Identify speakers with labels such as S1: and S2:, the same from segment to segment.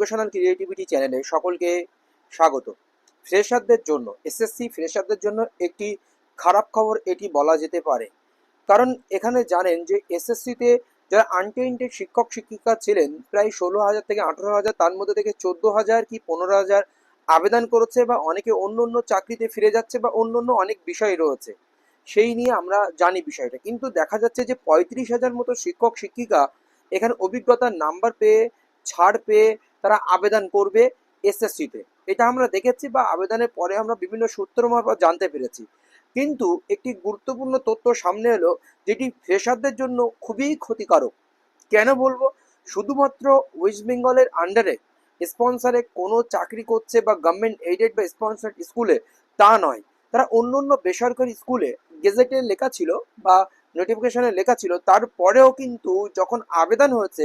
S1: Educational creativity চ্যানেলে সকলকে স্বাগত। ফ্রেশারদের জন্য, এসএসসি ফ্রেশারদের জন্য একটি খারাপ খবর এটি বলা যেতে পারে। কারণ এখানে জানেন যে এসএসসিতে যারা আনটেইন্টেড শিক্ষক শিক্ষিকা ছিলেন প্রায় 16,000 থেকে 18,000, তার মধ্যে থেকে 14,000 কি 15,000 আবেদন করেছে, বা অনেকে অন্য অন্য চাকরিতে ফিরে যাচ্ছে, বা অন্য অন্য অনেক বিষয় রয়েছে, সেই নিয়ে আমরা জানি বিষয়টা। কিন্তু দেখা যাচ্ছে যে 35,000 মতো শিক্ষক শিক্ষিকা এখানে অভিজ্ঞতার নাম্বার পেয়ে, ছাড় পেয়ে তারা আবেদন করবে এসএসসিতে। এটা আমরা দেখেছি, বা আবেদনের পরে আমরা বিভিন্ন সূত্র মারফত জানতে পেরেছি। কিন্তু একটি গুরুত্বপূর্ণ তথ্য সামনে এলো, যেটি ফ্রেশারদের জন্য খুবই ক্ষতিকারক। কেন বলবো? শুধুমাত্র ওয়েস্ট বেঙ্গলের আন্ডারে স্পন্সরে কোনো চাকরি করছে বা গভর্নমেন্ট এইডেড বা স্পন্সার্ড স্কুলে তা নয়, তারা অন্য অন্য বেসরকারি স্কুলে গেজেটে লেখা ছিল বা নোটিফিকেশনে লেখা ছিল, তারপরেও কিন্তু যখন আবেদন হয়েছে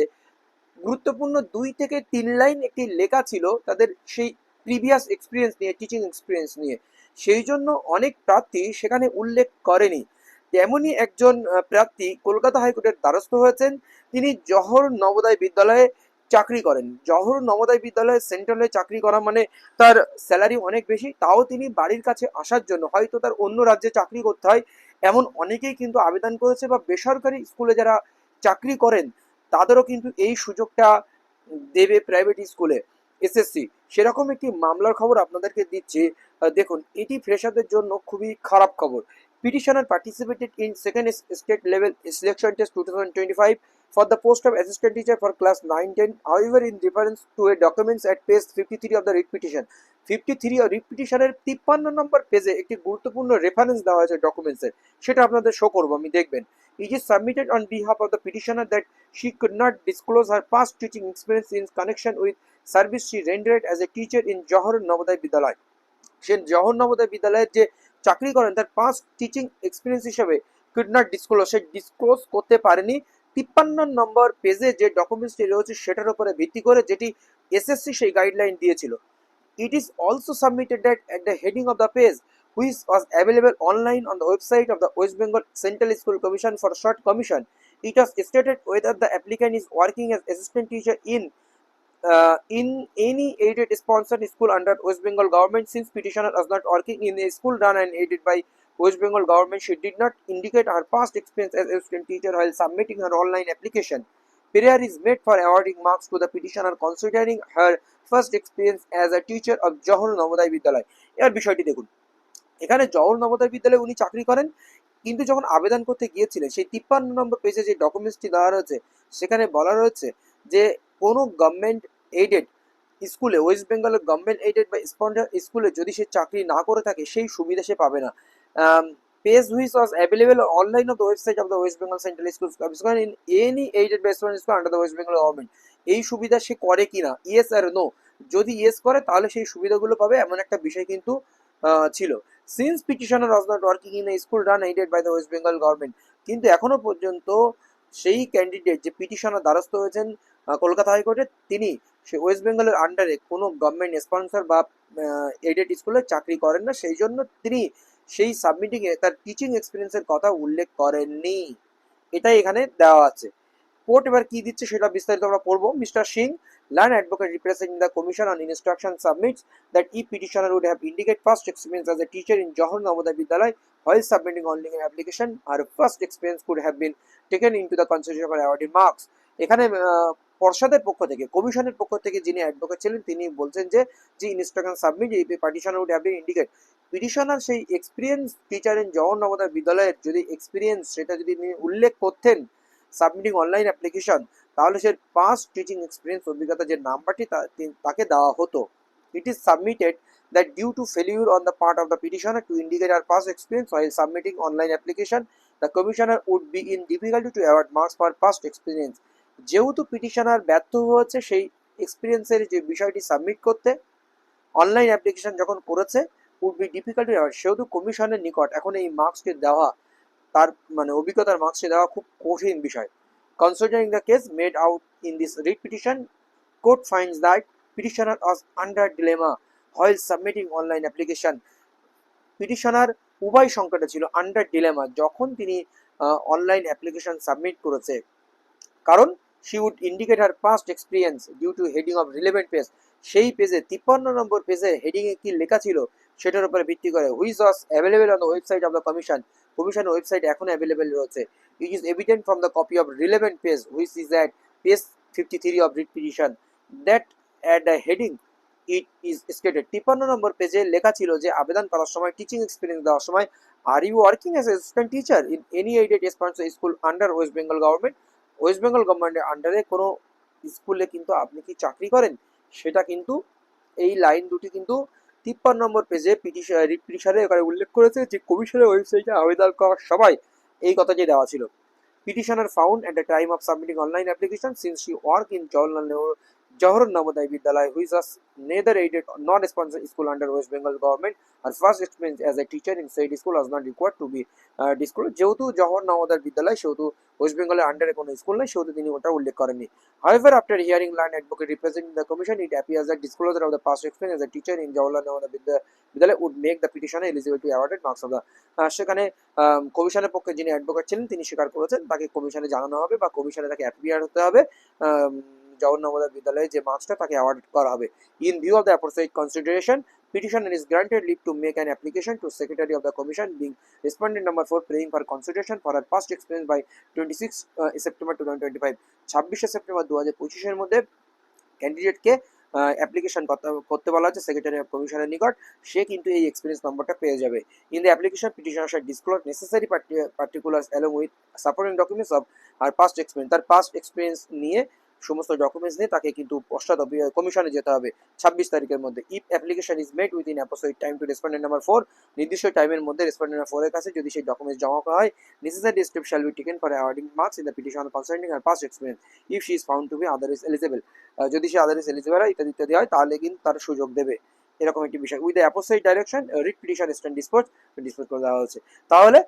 S1: গুরুত্বপূর্ণ 2 থেকে 3 লাইন একটি লেখা ছিল তাদের সেই প্রিভিয়াস এক্সপিরিয়েন্স নিয়ে, টিচিং এক্সপিরিয়েন্স নিয়ে। সেই জন্য অনেক প্রার্থী সেখানে উল্লেখ করেনি। তেমনই একজন প্রার্থী কলকাতা হাইকোর্টের দ্বারস্থ হয়েছেন। তিনি জওহর নবোদয় বিদ্যালয়ে চাকরি করেন। জওহর নবোদয় বিদ্যালয়ে সেন্ট্রালে চাকরি করা মানে তার স্যালারি অনেক বেশি, তাও তিনি বাড়ির কাছে আসার জন্য, হয়তো তার অন্য রাজ্যে চাকরি করতে হয়, এমন অনেকেই কিন্তু আবেদন করেছে। বা বেসরকারি স্কুলে যারা চাকরি করেন তাদেরও কিন্তু এই সুযোগটা দেবে প্রাইভেট স্কুলে এসএসসি। সেরকম একটি মামলার খবর আপনাদেরকে দিচ্ছি। দেখুন, এটি ফ্রেশারদের জন্য খুবই খারাপ খবর। Petitioner participated in second state level selection test 2025 for the post of assistant teacher for class 9-10. However, in reference to a documents at page 53 of the writ petition, 53 writ পিটিশনের 53 নম্বর পেজে একটি গুরুত্বপূর্ণ রেফারেন্স দেওয়া হয়েছে ডকুমেন্টসের, সেটা আপনাদের শো করবো আমি, দেখবেন। It is submitted on behalf of the petitioner that she could not disclose her past teaching experience in connection with service she rendered as a teacher in Johor Navodaya Vidyalaya. সে জওহর নবোদয় বিদ্যালয়ের যে চাকরি করেন তার past teaching experience হিসেবে could not disclose, say disclose করতে পারেনি 53 নম্বর পেজে যে ডকুমেন্টসটি রয়েছে সেটার উপরে ভিত্তি করে, যেটি এসএসসি সেই গাইডলাইন দিয়েছিল। It is also submitted that at the heading of the page, which was available online on the website of the West Bengal Central School Commission for Short Commission, it was stated whether the applicant is working as assistant teacher in any aided sponsored school under West Bengal government. Since petitioner was not working in a school run and aided by West Bengal government, she did not indicate her past experience as assistant teacher while submitting her online application. Prayer is made for awarding marks to the petitioner considering her first experience as a teacher of Johor Navodaya Vidyalaya. এবার বিষয়টি দেখুন, এখানে জওহর নবোদয় বিদ্যালয়ে উনি চাকরি করেন, কিন্তু যখন আবেদন করতে গিয়েছিলেন সেই 53 নম্বর পেজে যে ডকুমেন্টসটি দেওয়া রয়েছে সেখানে বলা রয়েছে যে কোনো গভর্নমেন্ট এইডেড স্কুলে, ওয়েস্ট বেঙ্গলের গভর্নমেন্ট এইডেড বা স্পন্সর স্কুলে যদি সে চাকরি না করে থাকে সেই সুবিধা সে পাবে না। Page which was available online of the website of the West Bengal central school commission in any aided বা sponsor school under the West Bengal government. এই সুবিধা সে করে কিনা, ইয়েস আর নো। যদি ইয়েস করে তাহলে সেই সুবিধাগুলো পাবে, এমন একটা বিষয় কিন্তু ছিল। Since petitioner was not working in a school run aided by the West Bengal government, কিন্তু এখনো পর্যন্ত সেই ক্যান্ডিডেট যে পিটিশনার দ্বারস্থ হয়েছেন কলকাতা হাইকোর্টে, তিনি সে ওয়েস্ট বেঙ্গলের আন্ডারে কোনো গভর্নমেন্ট স্পন্সর বা এইডেড স্কুলে চাকরি করেন না, সেই জন্য তিনি সেই সাবমিটিংয়ে তার টিচিং এক্সপিরিয়েন্সের কথা উল্লেখ করেননি। এটাই এখানে দেওয়া আছে। কোর্ট এবার কি দিচ্ছে সেটা বিস্তারিত আমরা পড়বো। Mister Singh, land advocate representing the commission on instruction, submits that if petitioner would have indicated past experience as a teacher in Johor Navodaya Vidyalaya while submitting online application, her first experience could have been taken into the consideration for awarding marks. এখানে পর্ষদের পক্ষ থেকে, কমিশনের পক্ষ থেকে যিনি advocate ছিলেন তিনি বলছেন যে ইনস্ট্রাকশন সাবমিট এই petitioner would have been indicate, petitioner সেই experience teacher in Jawahar Navodaya বিদ্যালয়ের যদি এক্সপিরিয়েন্স সেটা যদি তিনি উল্লেখ করতেন সাবমিটিং অনলাইন অ্যাপ্লিকেশন, তাহলে সে পাস্ট টিচিং এক্সপিরিয়েন্স অভিজ্ঞতা যে নাম্বারটি তাকে দেওয়া হতো। It is submitted that due to failure on the part of the petitioner to indicate her past experience while submitting online application, the commissioner would be in difficulty to award marks for past experience. যেহেতু petitioner ব্যর্থ হয়েছে সেই এক্সপিরিয়েন্সের যে বিষয়টি submit করতে, online application যখন করেছে, would be difficult to award, সেহেতু কমিশনের নিকট এখন এই মার্কসটি দেওয়া, তার মানে অভিজ্ঞতার মার্কসটি দেওয়া খুব কঠিন বিষয়। Considering the case made out in this writ petition, court finds that petitioner was under dilemma while submitting online application. Petitioner উভয় সংকটে ছিল, আন্ডার ডিলেমা, যখন তিনি অনলাইন অ্যাপ্লিকেশন সাবমিট করেছে। কারণ she would indicate her past experience due to heading of relevant page। সেই পেজে 53 নম্বর পেজে হেডিং এ কি লেখা ছিল সেটার উপরে ভিত্তি করে which was available on the website of the commission। কমিশনের ওয়েবসাইট এখন অ্যাভেলেবেল রয়েছে। It is evident from the copy of relevant page which is at page 53 of writ petition that at the heading it is stated 53 নম্বর পেজে লেখা ছিল যে আবেদন করার সময় টিচিং এক্সপিরিয়েন্স দেওয়ার সময় are you working as assistant teacher in any aided sponsor school under West Bengal government. West Bengal গভর্নমেন্টের আন্ডারে কোনো স্কুলে কিন্তু আপনি কি চাকরি করেন, সেটা কিন্তু এই লাইন দুটি কিন্তু 53 নম্বর পেজে রিট পিটিশনে এখানে উল্লেখ করেছে যে কমিশনের ওয়েবসাইটে আবেদন করার সময় এই কথাটি দেওয়া ছিল। Petitioner found at the time of submitting online application since she worked in Johor Navodaya Vidyalaya which was neither aided nor sponsored school under West Bengal government, her first experience as a teacher in said school was not required to be disclosed। যেহেতু জওহর নবোদয় বিদ্যালয় সেহেতু West বেঙ্গলের আন্ডারে কোনো school নেই সেহেতু তিনি ওটা উল্লেখ করেননি। However, after hearing learned advocate representing the commission, it appears that disclosure of the past experience as a teacher in Jawaharlal Navodaya Vidyalaya would make the petitioner eligible to awarded marks of the সেখানে কমিশনের পক্ষে যিনি advocate ছিলেন তিনি স্বীকার করেছেন তাকে কমিশনে জানানো হবে বা কমিশনে তাকে অ্যাপিয়ার হতে হবে, জওহর নবোদয় বিদ্যালয়ে যে মার্কসটা তাকে অ্যাওয়ার্ড করা হবে। In view of the aforesaid consideration, petitioner is granted leave to make an application to secretary of the commission being respondent number 4 praying for consideration for her past experience by 26 September 2025। 26 September 2025 এর মধ্যে ক্যান্ডিডেটকে application করতে বলা হচ্ছে secretary of কমিশনের নিকট, সে কিন্তু এই experience নম্বরটা পেয়ে যাবে। In the application petitioner shall disclose necessary particulars along with supporting documents of her past experience. তার পাস্ট এক্সপিরিয়েন্স নিয়ে সমস্ত ডকুমেন্টস নিয়ে তাকে কিন্তু পশ্চাৎ কমিশনে যেতে হবে 26 তারিখের মধ্যে। If application is made with in aforesaid time to respondent number 4, নির্দিষ্ট টাইমের মধ্যে রেসপন্ডেন্ট নাম্বার 4 এর কাছে যদি সেই ডকুমেন্টস জমা করা হয়, necessary step shall be taken for awarding marks in the petition concerning her past experience if she is found to be otherwise eligible. যদি সে আদারওয়াইজ এলিজিবল হয় ইত্যাদি ইত্যাদি হয় তাহলে কিন্তু তার সুযোগ দেবে, এরকম একটি বিষয়। With the aforesaid direction writ petition stand dispose করে দেওয়া হচ্ছে। তাহলে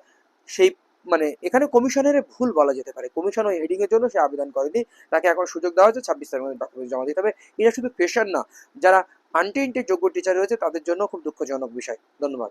S1: সেই মানে এখানে কমিশনের ভুল বলা যেতে পারে, কমিশন ওই হেডিং এর জন্য সে আবেদন করেনি, তাকে এখন সুযোগ দেওয়া হচ্ছে 26 তারিখের মধ্যে ডকুমেন্ট জমা দিতে হবে। এটা শুধু ফ্রেশার না, যারা আনটেন্টেড যোগ্য টিচার রয়েছে তাদের জন্য খুব দুঃখজনক বিষয়। ধন্যবাদ।